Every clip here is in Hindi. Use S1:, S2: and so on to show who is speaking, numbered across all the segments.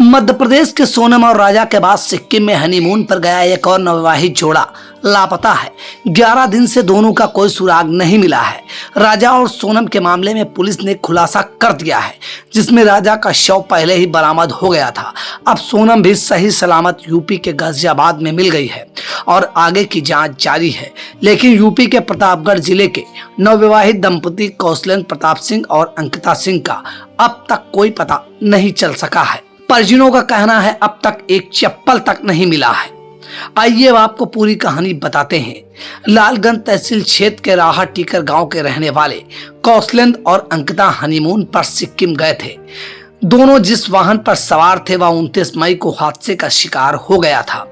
S1: मध्य प्रदेश के सोनम और राजा के बाद सिक्किम में हनीमून पर गया एक और नवविवाहित जोड़ा लापता है। 11 दिन से दोनों का कोई सुराग नहीं मिला है। राजा और सोनम के मामले में पुलिस ने खुलासा कर दिया है, जिसमें राजा का शव पहले ही बरामद हो गया था। अब सोनम भी सही सलामत यूपी के गाजियाबाद में मिल गई है और आगे की जांच जारी है। लेकिन यूपी के प्रतापगढ़ जिले के नवविवाहित दंपति कौशलेंद्र प्रताप सिंह और अंकिता सिंह का अब तक कोई पता नहीं चल सका है। परिजनों का कहना है अब तक एक चप्पल तक नहीं मिला है। आइए अब आपको पूरी कहानी बताते हैं। लालगंज तहसील क्षेत्र के राहा टीकर गांव के रहने वाले कौशलेंद्र और अंकिता हनीमून पर सिक्किम गए थे। दोनों जिस वाहन पर सवार थे वह 29 मई को हादसे का शिकार हो गया था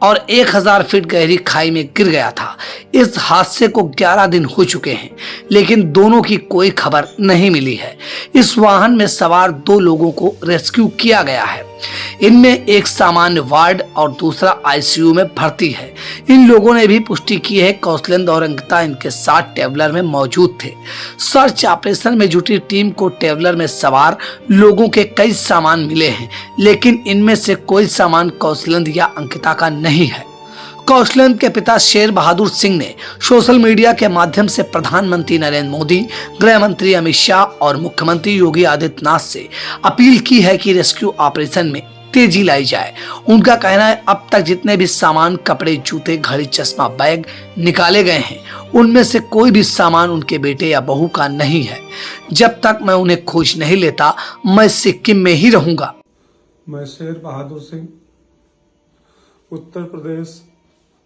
S1: और 1000 फीट गहरी खाई में गिर गया था। इस हादसे को 11 दिन हो चुके हैं, लेकिन दोनों की कोई खबर नहीं मिली है। इस वाहन में सवार 2 लोगों को रेस्क्यू किया गया है। इनमें एक सामान्य वार्ड और दूसरा आईसीयू में भर्ती है। इन लोगों ने भी पुष्टि की है कौशलेंद्र और अंकिता इनके साथ ट्रेवलर में मौजूद थे। सर्च ऑपरेशन में जुटी टीम को ट्रेवलर में सवार लोगों के कई सामान मिले हैं, लेकिन इनमें से कोई सामान कौशलेंद्र या अंकिता का नहीं है। कौशलेंद्र के पिता शेर बहादुर सिंह ने सोशल मीडिया के माध्यम से प्रधानमंत्री नरेंद्र मोदी, गृह मंत्री अमित शाह और मुख्यमंत्री योगी आदित्यनाथ से अपील की है कि रेस्क्यू ऑपरेशन में तेजी लाई जाए। उनका कहना है अब तक जितने भी सामान, कपड़े, जूते, घड़ी, चश्मा, बैग निकाले गए हैं, उनमें से कोई भी सामान उनके बेटे या बहू का नहीं है। जब तक मैं उन्हें खोज नहीं लेता, मैं सिक्किम में ही रहूंगा।
S2: मैं शेर बहादुर सिंह उत्तर प्रदेश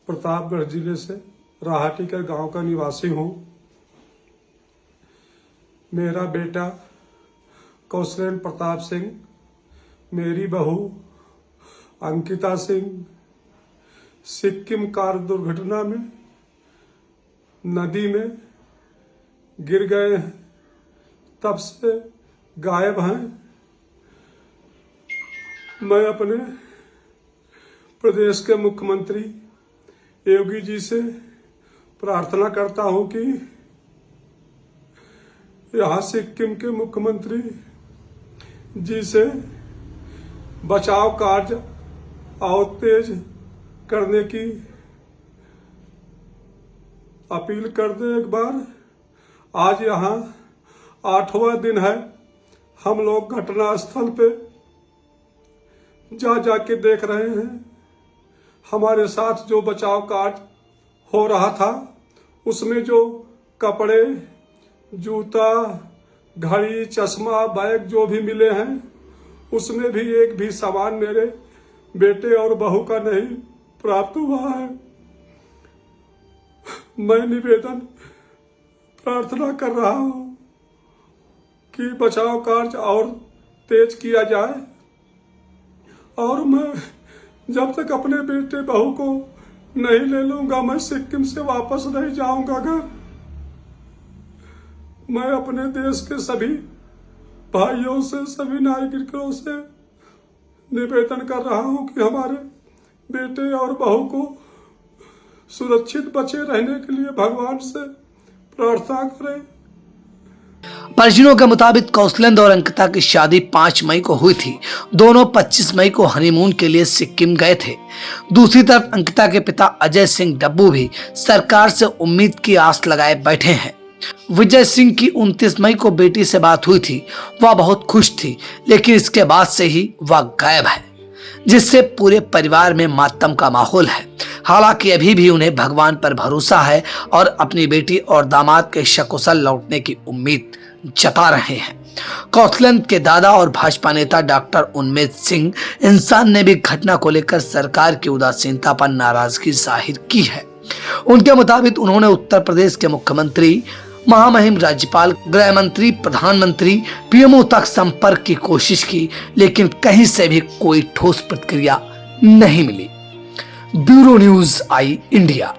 S2: प्रतापगढ़ जिले से राहा टीकर गांव का निवासी हूं। मेरा बेटा कौशलेंद्र प्रताप सिंह, मेरी बहू अंकिता सिंह सिक्किम कार दुर्घटना में नदी में गिर गए हैं। तब से गायब हैं। मैं अपने प्रदेश के मुख्यमंत्री योगी जी से प्रार्थना करता हूं कि यहाँ सिक्किम के मुख्यमंत्री जी से बचाव कार्य और तेज करने की अपील कर दें। एक बार आज यहाँ 8वां दिन है। हम लोग घटना स्थल पे जाके देख रहे हैं। हमारे साथ जो बचाव कार्य हो रहा था उसमें जो कपड़े, जूता, घड़ी, चश्मा, बैग जो भी मिले हैं उसमें भी एक भी सामान मेरे बेटे और बहू का नहीं प्राप्त हुआ है। मैं निवेदन प्रार्थना कर रहा हूं कि बचाव कार्य और तेज किया जाए और मैं जब तक अपने बेटे बहू को नहीं ले लूंगा मैं सिक्किम से वापस नहीं जाऊंगा घर। मैं अपने देश के सभी भाइयों से, सभी नागरिकों से निवेदन कर रहा हूं कि हमारे बेटे और बहू को सुरक्षित बचे रहने के लिए भगवान से प्रार्थना करें।
S1: परिजनों के मुताबिक कौशलेंद्र और अंकिता की शादी 5 मई को हुई थी। दोनों 25 मई को हनीमून के लिए सिक्किम गए थे। दूसरी तरफ अंकिता के पिता अजय सिंह डब्बू भी सरकार से उम्मीद की आस लगाए बैठे हैं। विजय सिंह की 29 मई को बेटी से बात हुई थी। वह बहुत खुश थी, लेकिन इसके बाद से ही वह गायब है, जिससे पूरे परिवार में मातम का माहौल है। हालांकि अभी भी उन्हें भगवान पर भरोसा है और अपनी बेटी और दामाद के सकुशल लौटने की उम्मीद जता रहे हैं। कौशलेंद्र के दादा और भाजपा नेता डॉक्टर उन्मेद सिंह इंसान ने भी घटना को लेकर सरकार की उदासीनता पर नाराजगी जाहिर की है। उनके मुताबिक उन्होंने उत्तर प्रदेश के मुख्यमंत्री, महामहिम राज्यपाल, गृह मंत्री, प्रधानमंत्री, पीएमओ तक संपर्क की कोशिश की, लेकिन कहीं से भी कोई ठोस प्रतिक्रिया नहीं मिली। ब्यूरो न्यूज आई इंडिया।